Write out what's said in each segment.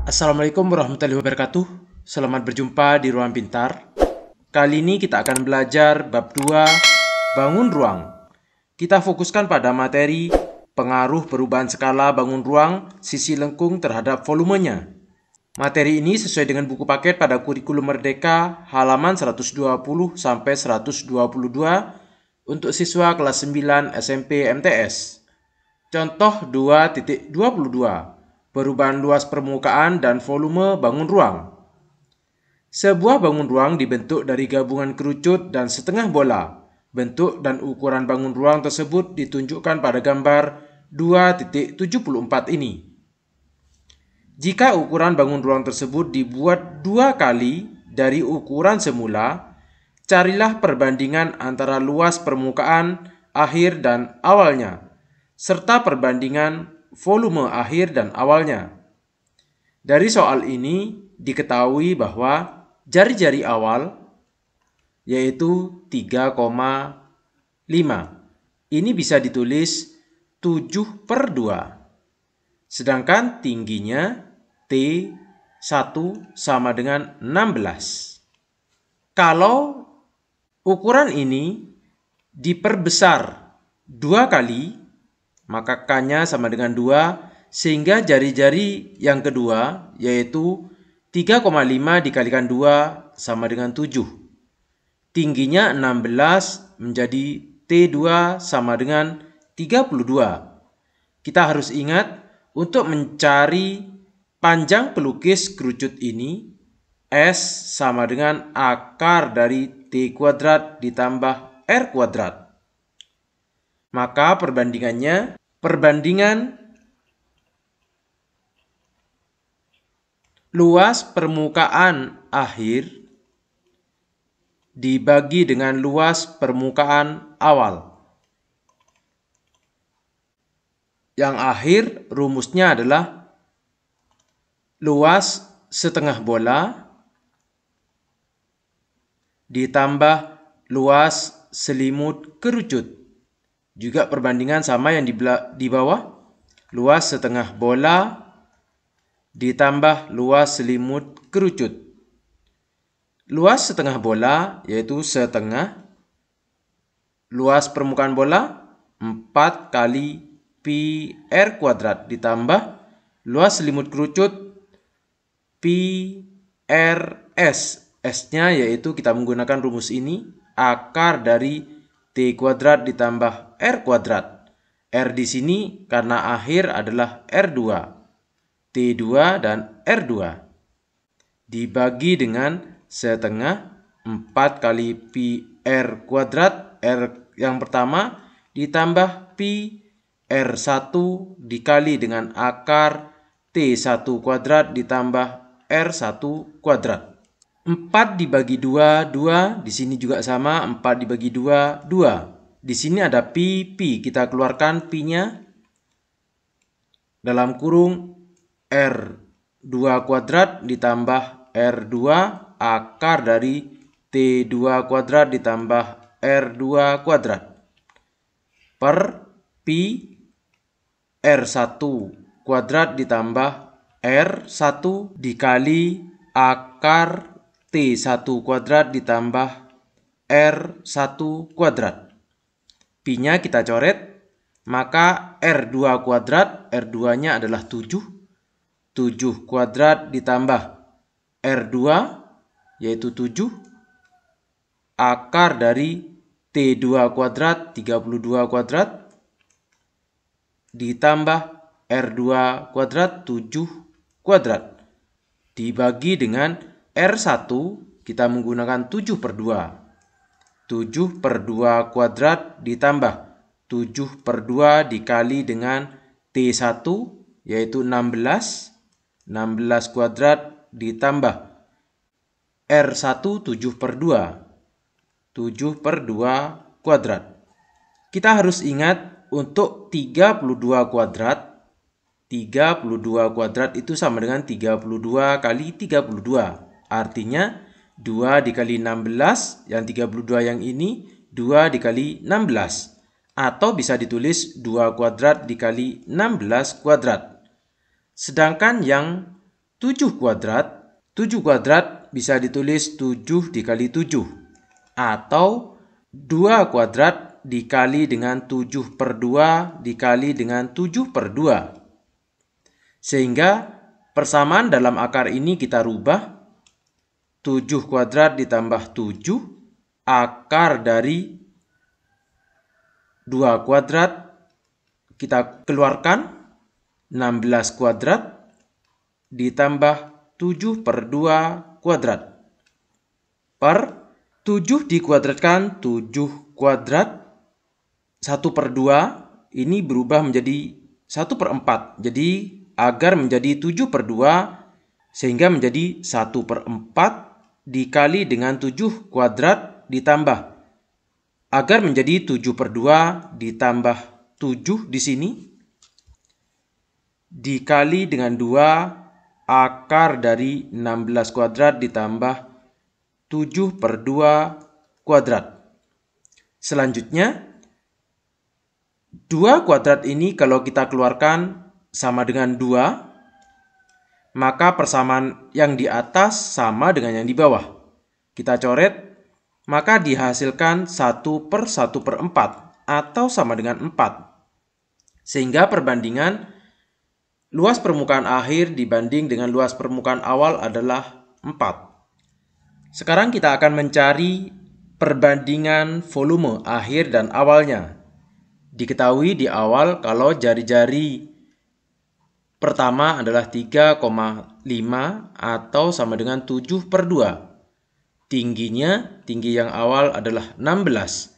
Assalamualaikum warahmatullahi wabarakatuh. Selamat berjumpa di Ruang Pintar. Kali ini kita akan belajar bab 2, bangun ruang. Kita fokuskan pada materi pengaruh perubahan skala bangun ruang sisi lengkung terhadap volumenya. Materi ini sesuai dengan buku paket pada kurikulum Merdeka halaman 120 sampai 122 untuk siswa kelas 9 SMP MTS. Contoh 2.22, perubahan luas permukaan dan volume bangun ruang. Sebuah bangun ruang dibentuk dari gabungan kerucut dan setengah bola. Bentuk dan ukuran bangun ruang tersebut ditunjukkan pada gambar 2.74 ini. Jika ukuran bangun ruang tersebut dibuat 2 kali dari ukuran semula, carilah perbandingan antara luas permukaan akhir dan awalnya, serta perbandingan volume akhir dan awalnya. Dari soal ini diketahui bahwa jari-jari awal yaitu 3,5 ini bisa ditulis 7/2, sedangkan tingginya T1 sama dengan 16. Kalau ukuran ini diperbesar 2 kali, maka K-nya sama dengan 2, sehingga jari-jari yang kedua yaitu 3,5 dikalikan 2 sama dengan 7. Tingginya 16 menjadi T2 sama dengan 32. Kita harus ingat untuk mencari panjang pelukis kerucut ini, S sama dengan akar dari T kuadrat ditambah R kuadrat. Maka perbandingan luas permukaan akhir dibagi dengan luas permukaan awal. Yang akhir rumusnya adalah luas setengah bola ditambah luas selimut kerucut. Juga perbandingan sama yang di bawah. Luas setengah bola ditambah luas selimut kerucut. Luas setengah bola yaitu setengah. Luas permukaan bola 4 kali pi R kuadrat ditambah luas selimut kerucut pi RS. S-nya yaitu kita menggunakan rumus ini, akar dari T kuadrat ditambah R kuadrat. R di sini karena akhir adalah R2. T2 dan R2. Dibagi dengan setengah 4 kali pi R kuadrat. R yang pertama ditambah pi R1 dikali dengan akar T1 kuadrat ditambah R1 kuadrat. 4 dibagi 2, 2. Di sini juga sama, 4 dibagi 2, 2. Di sini ada pi, kita keluarkan pi-nya. Dalam kurung R2 kuadrat ditambah R2 akar dari T2 kuadrat ditambah R2 kuadrat. Per pi R1 kuadrat ditambah R1 dikali akar T1 kuadrat ditambah R1 kuadrat. Pi-nya kita coret, maka R2 kuadrat, R2-nya adalah 7. 7 kuadrat ditambah R2 yaitu 7. Akar dari T2 kuadrat 32 kuadrat ditambah R2 kuadrat 7 kuadrat. Dibagi dengan R1 kita menggunakan 7/2. 7/2 kuadrat ditambah 7/2 dikali dengan T1 yaitu 16. 16 kuadrat ditambah R1 7/2. 7/2 kuadrat. Kita harus ingat untuk 32 kuadrat. 32 kuadrat itu sama dengan 32 kali 32. Artinya 2 dikali 16, yang 32 yang ini 2 dikali 16. Atau bisa ditulis 2 kuadrat dikali 16 kuadrat. Sedangkan yang 7 kuadrat. 7 kuadrat bisa ditulis 7 dikali 7. Atau 2 kuadrat dikali dengan 7 per 2 dikali dengan 7 per 2. Sehingga persamaan dalam akar ini kita rubah. 7 kuadrat ditambah 7. Akar dari 2 kuadrat kita keluarkan. 16 kuadrat ditambah 7 per 2 kuadrat. Per 7 dikuadratkan 7 kuadrat. 1 per 2 ini berubah menjadi 1 per 4. Jadi agar menjadi 7 per 2 sehingga menjadi 1 per 4 dikali dengan 7 kuadrat ditambah. Agar menjadi 7 per 2 ditambah 7 di sini. Dikali dengan 2 akar dari 16 kuadrat ditambah 7 per 2 kuadrat. Selanjutnya, 2 kuadrat ini kalau kita keluarkan sama dengan 2, maka persamaan yang di atas sama dengan yang di bawah. Kita coret, maka dihasilkan 1 per 1 per 4 atau sama dengan 4. Sehingga perbandingan luas permukaan akhir dibanding dengan luas permukaan awal adalah 4. Sekarang kita akan mencari perbandingan volume akhir dan awalnya. Diketahui di awal kalau jari-jari pertama adalah 3,5 atau sama dengan 7 per 2. Tinggi yang awal adalah 16.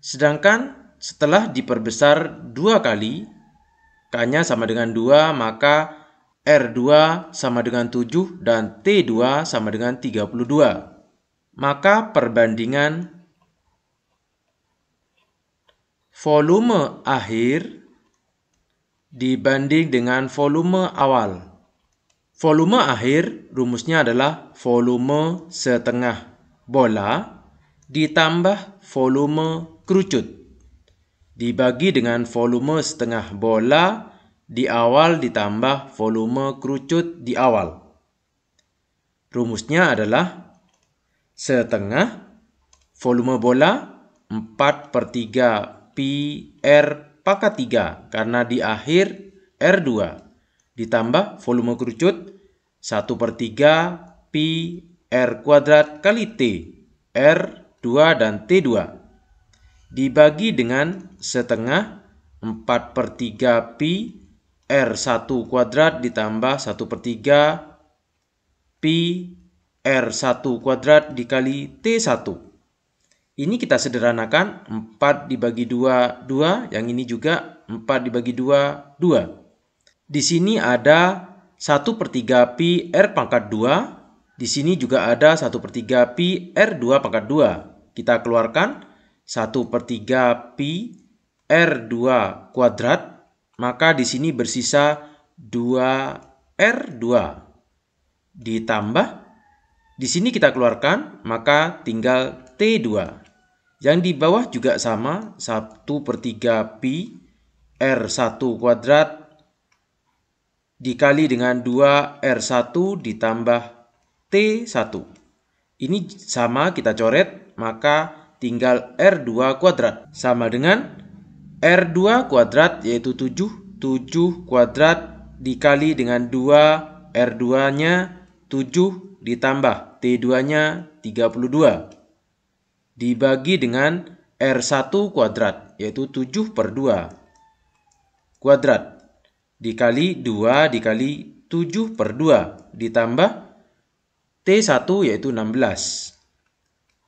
Sedangkan setelah diperbesar 2 kali, K-nya sama dengan 2, maka R2 sama dengan 7 dan T2 sama dengan 32. Maka perbandingan volume akhir dibanding dengan volume awal. Volume akhir rumusnya adalah volume setengah bola ditambah volume kerucut. Dibagi dengan volume setengah bola di awal ditambah volume kerucut di awal. Rumusnya adalah setengah volume bola 4 per 3 pi R pangkat 3 karena di akhir R2 ditambah volume kerucut 1 per 3 pi R kuadrat kali T R2 dan T2 dibagi dengan setengah 4 per 3 pi R1 kuadrat ditambah 1 per 3 pi R1 kuadrat dikali T1. Ini kita sederhanakan 4 dibagi 2, 2. Yang ini juga 4 dibagi 2, 2. Di sini ada 1 per 3 pi R pangkat 2. Di sini juga ada 1 per 3 pi R2 pangkat 2. Kita keluarkan 1 per 3 pi R2 kuadrat, maka di sini bersisa 2R2. Ditambah, di sini kita keluarkan, maka tinggal T2. Yang di bawah juga sama, 1 per 3 pi R1 kuadrat dikali dengan 2R1 ditambah T1. Ini sama kita coret, maka tinggal R2 kuadrat. Sama dengan R2 kuadrat yaitu 7. 7 kuadrat dikali dengan 2. R2-nya 7 ditambah T2-nya 32. Dibagi dengan R1 kuadrat yaitu 7 per 2. Kuadrat. Dikali 2 dikali 7 per 2. Ditambah T1 yaitu 16.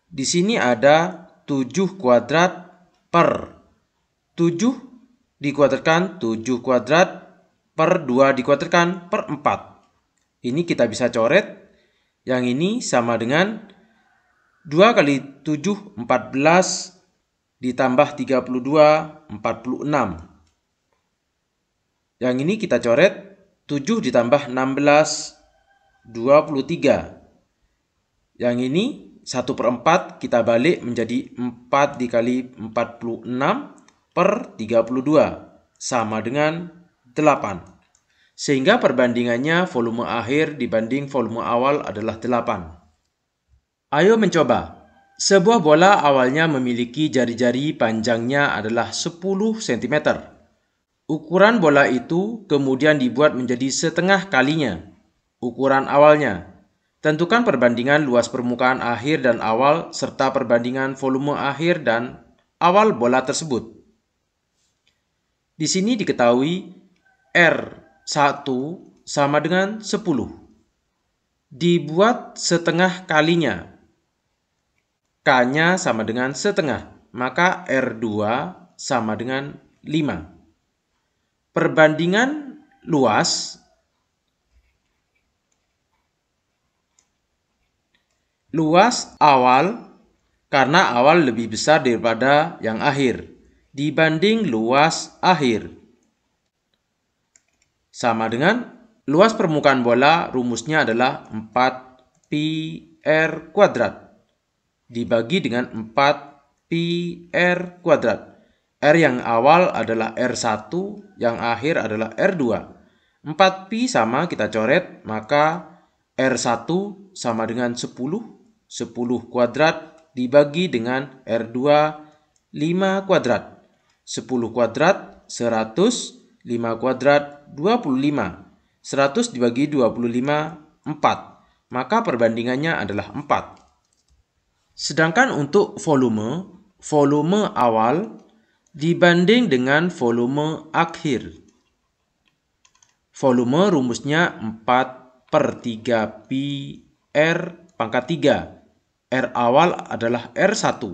Di sini ada 7 kuadrat per 7 dikuadratkan 7 kuadrat per 2 dikuadratkan per 4. Ini kita bisa coret. Yang ini sama dengan 2 kali 7, 14 ditambah 32, 46. Yang ini kita coret. 7 ditambah 16, 23. Yang ini 1 per 4 kita balik menjadi 4 dikali 46 per 32 sama dengan 8. Sehingga perbandingannya volume akhir dibanding volume awal adalah 8. Ayo mencoba. Sebuah bola awalnya memiliki jari-jari panjangnya adalah 10 cm. Ukuran bola itu kemudian dibuat menjadi setengah kalinya ukuran awalnya. Tentukan perbandingan luas permukaan akhir dan awal serta perbandingan volume akhir dan awal bola tersebut. Di sini diketahui R1 sama dengan 10. Dibuat setengah kalinya. K-nya sama dengan setengah, maka R2 sama dengan 5. Perbandingan luas awal, karena awal lebih besar daripada yang akhir, dibanding luas akhir. Sama dengan luas permukaan bola, rumusnya adalah 4πr kuadrat. Dibagi dengan 4πr kuadrat. R yang awal adalah R1, yang akhir adalah R2. 4π sama kita coret, maka R1 sama dengan 10. 10 kuadrat dibagi dengan R2, 5 kuadrat. 10 kuadrat, 100. 5 kuadrat, 25. 100 dibagi 25, 4. Maka perbandingannya adalah 4. Sedangkan untuk volume awal dibanding dengan volume akhir. Volume rumusnya 4/3 pi R pangkat 3. R awal adalah R1.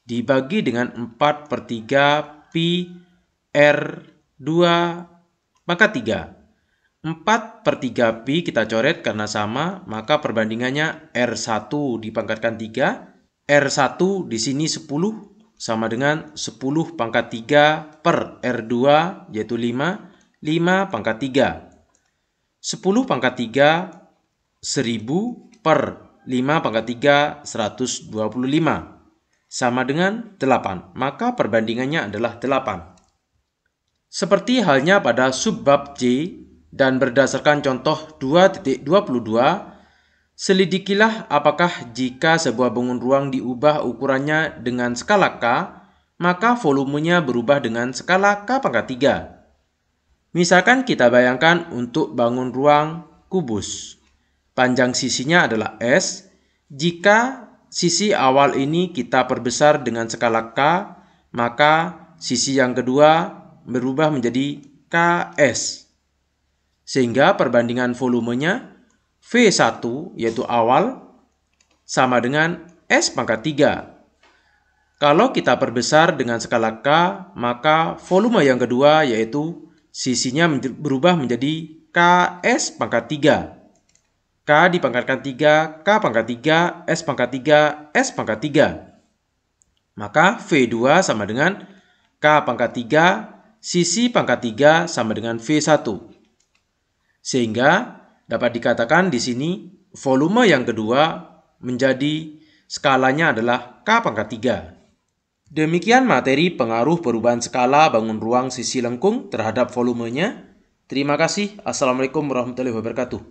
Dibagi dengan 4/3 pi R2 pangkat 3. 4/3 pi kita coret karena sama, maka perbandingannya R1 dipangkatkan 3. R1 di sini 10 sama dengan 10 pangkat 3 per R2 yaitu 5. 5 pangkat 3. 10 pangkat 3 1000 per 5 pangkat 3 125 sama dengan 8. Maka perbandingannya adalah 8. Seperti halnya pada subbab J dan berdasarkan contoh 2.22, selidikilah apakah jika sebuah bangun ruang diubah ukurannya dengan skala K, maka volumenya berubah dengan skala K pangkat 3. Misalkan kita bayangkan untuk bangun ruang kubus. Panjang sisinya adalah S. Jika sisi awal ini kita perbesar dengan skala K, maka sisi yang kedua berubah menjadi KS. Sehingga perbandingan volumenya V1 yaitu awal sama dengan S pangkat 3. Kalau kita perbesar dengan skala K, maka volume yang kedua yaitu sisinya berubah menjadi KS pangkat 3. K dipangkatkan 3, K pangkat 3, S pangkat 3, S pangkat 3. Maka V2 sama dengan K pangkat 3, sisi pangkat 3 sama dengan V1. Sehingga dapat dikatakan di sini volume yang kedua menjadi skalanya adalah K pangkat 3. Demikian materi pengaruh perubahan skala bangun ruang sisi lengkung terhadap volumenya. Terima kasih. Assalamualaikum warahmatullahi wabarakatuh.